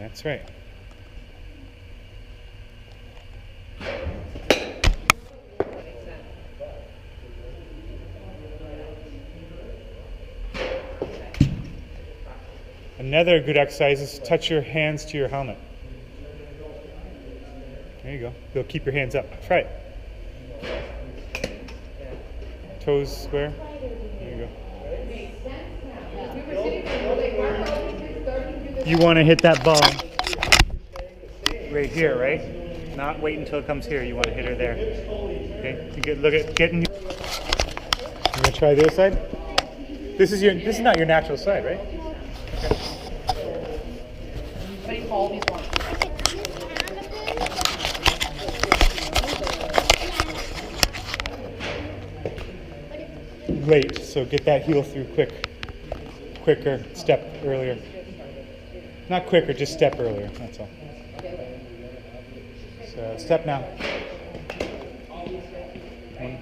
That's right. Another good exercise is touch your hands to your helmet. There you go. You'll keep your hands up. Try it. Toes square. There you go. You want to hit that ball right here, right? Not wait until it comes here. You want to hit her there. Okay. You look at getting. You want to try the other side? This is not your natural side, right? Late, so get that heel through quicker, step earlier. Not quicker, just step earlier, that's all. So step now.